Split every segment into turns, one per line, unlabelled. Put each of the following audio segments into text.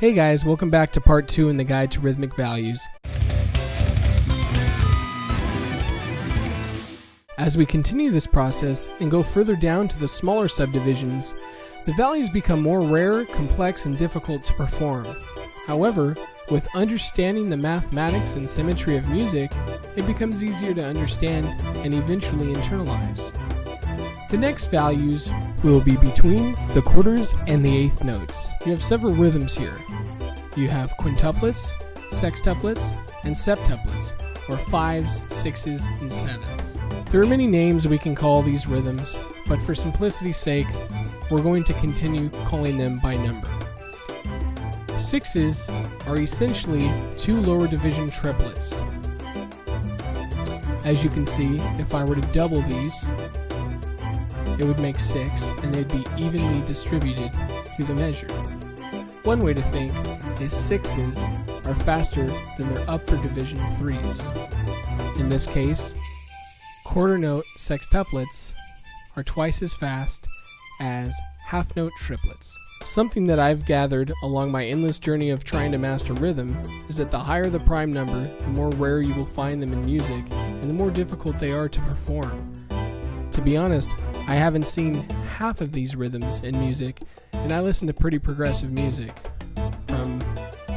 Hey guys, welcome back to part 2 in the guide to rhythmic values. As we continue this process and go further down to the smaller subdivisions, the values become more rare, complex, and difficult to perform. However, with understanding the mathematics and symmetry of music, it becomes easier to understand and eventually internalize. The next values will be between the quarters and the eighth notes. You have several rhythms here. You have quintuplets, sextuplets, and septuplets, or fives, sixes, and sevens. There are many names we can call these rhythms, but for simplicity's sake, we're going to continue calling them by number. Sixes are essentially two lower division triplets. As you can see, if I were to double these, it would make 6, and they'd be evenly distributed through the measure. One way to think is 6s are faster than their upper division 3s. In this case, quarter note sextuplets are twice as fast as half note triplets. Something that I've gathered along my endless journey of trying to master rhythm is that the higher the prime number, the more rare you will find them in music, and the more difficult they are to perform. To be honest, I haven't seen half of these rhythms in music, and I listen to pretty progressive music. From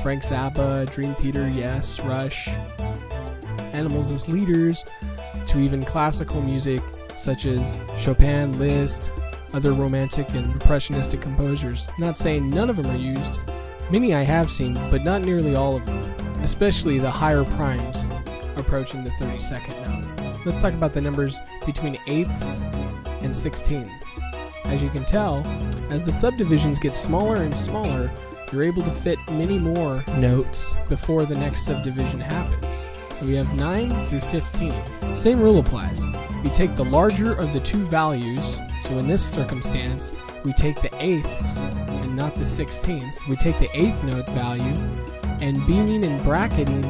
Frank Zappa, Dream Theater, Yes, Rush, Animals as Leaders, to even classical music such as Chopin, Liszt, other romantic and impressionistic composers. Not saying none of them are used. Many I have seen, but not nearly all of them, especially the higher primes approaching the 32nd note. Let's talk about the numbers between eighths and sixteenths. As you can tell, as the subdivisions get smaller and smaller, you're able to fit many more notes before the next subdivision happens. So we have 9 through 15. Same rule applies. We take the larger of the two values, so in this circumstance, we take the eighths and not the sixteenths. We take the eighth note value and beaming and bracketing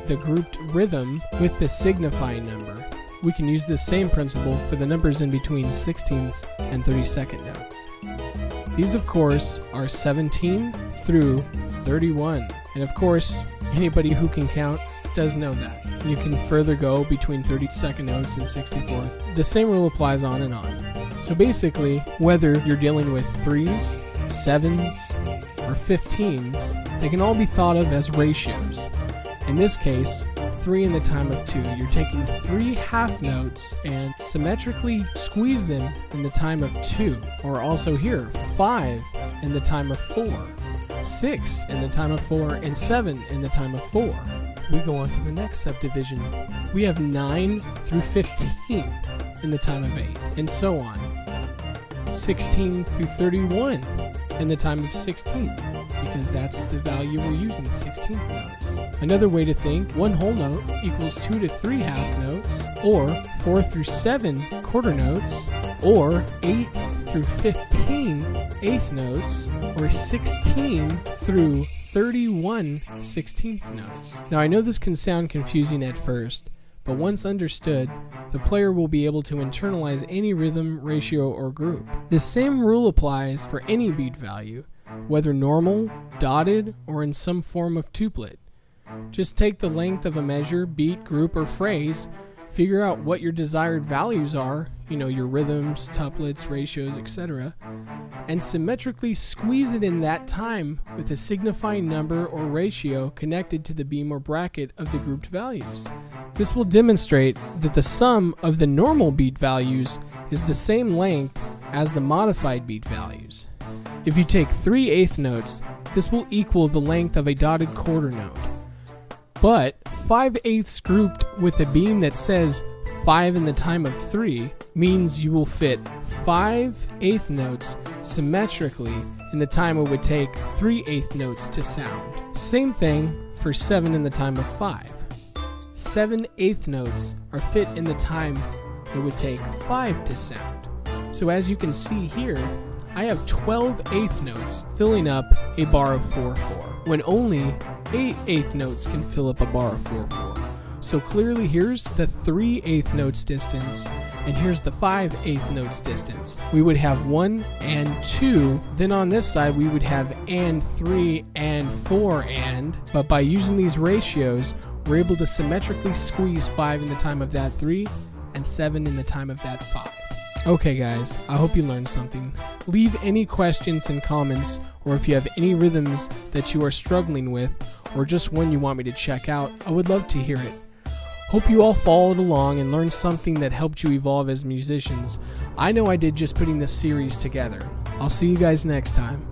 the grouped rhythm with the signifying number. We can use this same principle for the numbers in between 16th and 32nd notes. These, of course, are 17 through 31. And of course, anybody who can count does know that. You can further go between 32nd notes and 64th. The same rule applies on and on. So basically, whether you're dealing with 3s, 7s, or 15s, they can all be thought of as ratios. In this case, 3 in the time of 2. You're taking 3 half notes and symmetrically squeeze them in the time of 2. Or also here, 5 in the time of 4, 6 in the time of 4, and 7 in the time of 4. We go on to the next subdivision. We have 9 through 15 in the time of 8, and so on. 16 through 31 in the time of 16, because that's the value we're using, 16th notes. Another way to think, one whole note equals 2 to 3 half notes, or 4 through 7 quarter notes, or 8 through 15 eighth notes, or 16 through 31 16th notes. Now I know this can sound confusing at first, but once understood, the player will be able to internalize any rhythm, ratio, or group. The same rule applies for any beat value, whether normal, dotted, or in some form of tuplet. Just take the length of a measure, beat, group, or phrase, figure out what your desired values are, your rhythms, tuplets, ratios, etc., and symmetrically squeeze it in that time with a signifying number or ratio connected to the beam or bracket of the grouped values. This will demonstrate that the sum of the normal beat values is the same length as the modified beat values. If you take 3 eighth notes, this will equal the length of a dotted quarter note. But 5 eighths grouped with a beam that says 5 in the time of 3 means you will fit 5 eighth notes symmetrically in the time it would take 3 eighth notes to sound. Same thing for 7 in the time of 5. 7 eighth notes are fit in the time it would take 5 to sound. So as you can see here, I have 12 eighth notes filling up a bar of 4/4, when only 8 eighth notes can fill up a bar of 4/4. So clearly here's the 3 eighth notes distance and here's the 5/8 notes distance. We would have 1 and 2, then on this side we would have and 3 and 4 and, but by using these ratios, we're able to symmetrically squeeze 5 in the time of that 3 and 7 in the time of that 5. Okay guys, I hope you learned something. Leave any questions and comments, or if you have any rhythms that you are struggling with, or just one you want me to check out, I would love to hear it. Hope you all followed along and learned something that helped you evolve as musicians. I know I did just putting this series together. I'll see you guys next time.